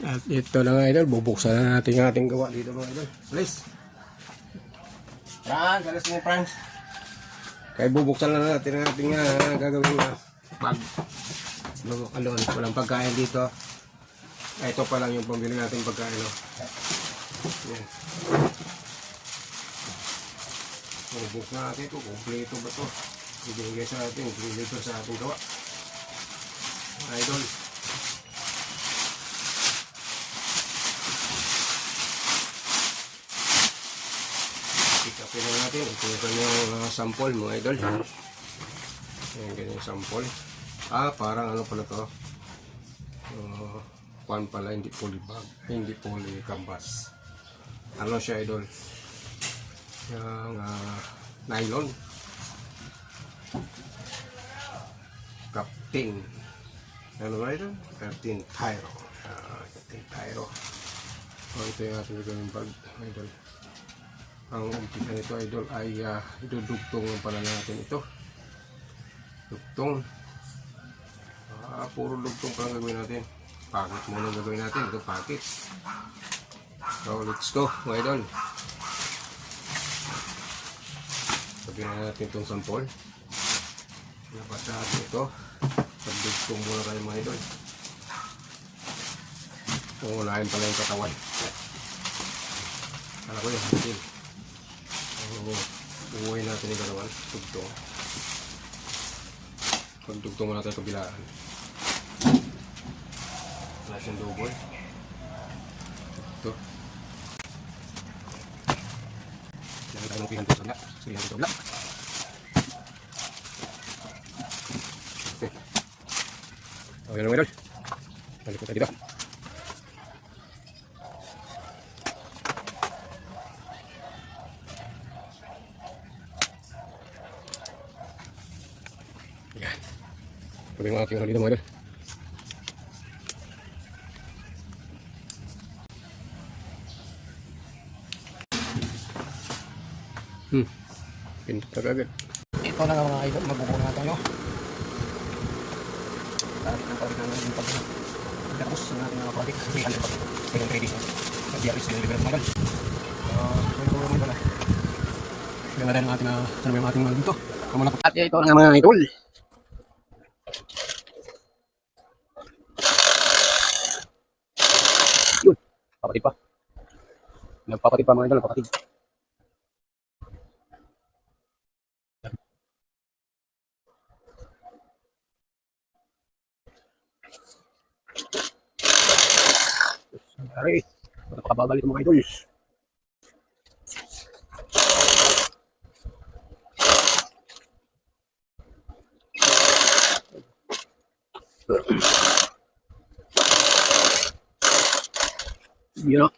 At ito na mga idol, bubuksan na natin yung ating gawa dito mga idol. Please. Yan, galas mo Franz. Kaya bubuksan na natin ang ating gagawin na pag alon, walang pagkain dito. Ito pa lang yung pambili natin pagkain. No? Yan. Bubuksan natin ito, kompleto ba ito? Ibigay sa atin, kompleto sa ating gawa. Idol. Pick-upin na natin. Ito yung kanyang sample mga idol. Ayan, ganyan sample. Parang ano pala to. Pan pala, hindi poly bag. Hindi poly canvas. Ano siya idol? Yung nylon. Captain. Ano ba ito? Captain Tyro. Captain Tyro. Ito yung ating gagawin bag idol. Ang umpisa nito idol ay idudugtong pala natin ito. Dugtong. Puro dugtong pa lang gagawin natin. Pakit muna gagawin natin. Ito pakit. So let's go mga idol. Sabihin na natin itong sample. Labas natin ito. Pagdugtong muna kayo mga idol. Unahin pala yung katawan. Kala ko yung handle. Uwi natin yung katawan. Dugtong. Pagdugtong muna tayo kabilaan. Wala siyang double. Ito. Kailangan tayo ng 300 sa kabila. 300 sa kabila. Okay. Okay lang mga idol. Balik ko tayo dito. Yan. Pwede mga aking dito mga idol. Pinta agad. Ito na nga mga idol, magbubuo na tayo. Tarik ng pawit naman yung pagbuo. Tapos na natin mga project. 300 pa. Kaya yung ready siya. Nag-diaris na yung libre mga idol. Ito mga idol. Ganda rin ang ating saan yung ating dito. At ito na nga mga idol. Yun. Papatid pa. Nagpapatid pa mga idol. Nagpapatid. Aray, napakabagal ito mga idol. Yun o.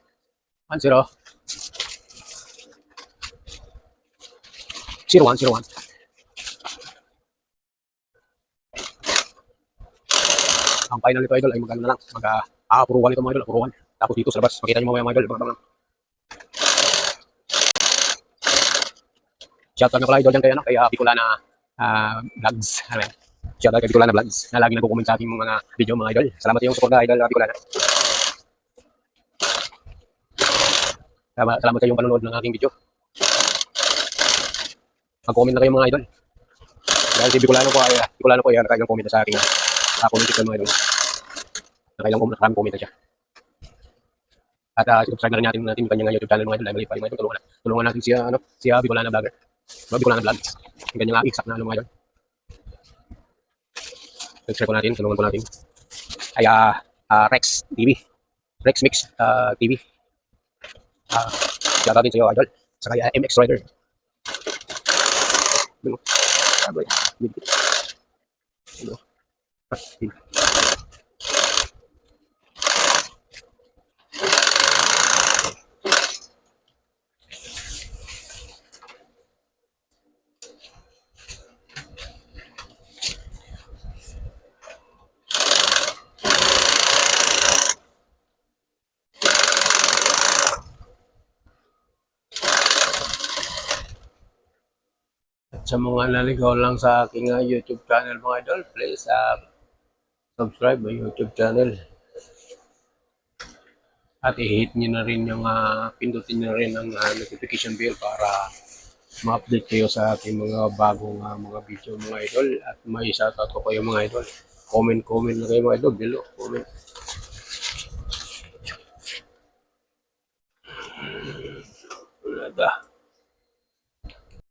1-0. 0-1. Ang final nito idol ay magano na lang. Mag-a-approval nito mga idol. Approval. Tapos dito sa labas, makita nyo mamaya mga idol. Shoutout nga pala idol dyan kay Bicolana Vlogs. Shoutout kay Bicolana Vlogs na lagi nagko-comment sa ating mga video mga idol. Salamat sa iyong support na idol Bicolana. Salamat sa iyong panonood ng aking video. Mag-comment na kayo mga idol. Dahil si Bicolano po ay nakailang comment na sa aking comment ito mga idol. Nakailang comment na siya. At subscribe na rin natin yung kanyang YouTube channel mga idol. Dahil mga idol, tulungan natin siya Bicolana Vlogger. Bicolana Vlogs. Yung kanyang exact na mga idol. Subscribe ko natin, tulungan ko natin. Ay Rex TV. Rex Mix TV. Shout out din sa iyo idol. Saka MX Rider. Sa mga naligaw lang sa aking YouTube channel mga idol, please subscribe my YouTube channel. At i-hit nyo na rin yung pindutin nyo na rin ang notification bell para ma-update kayo sa ating mga bagong mga video mga idol. At may shoutout ko kayo mga idol. Comment na kayo mga idol below. Comment. Wala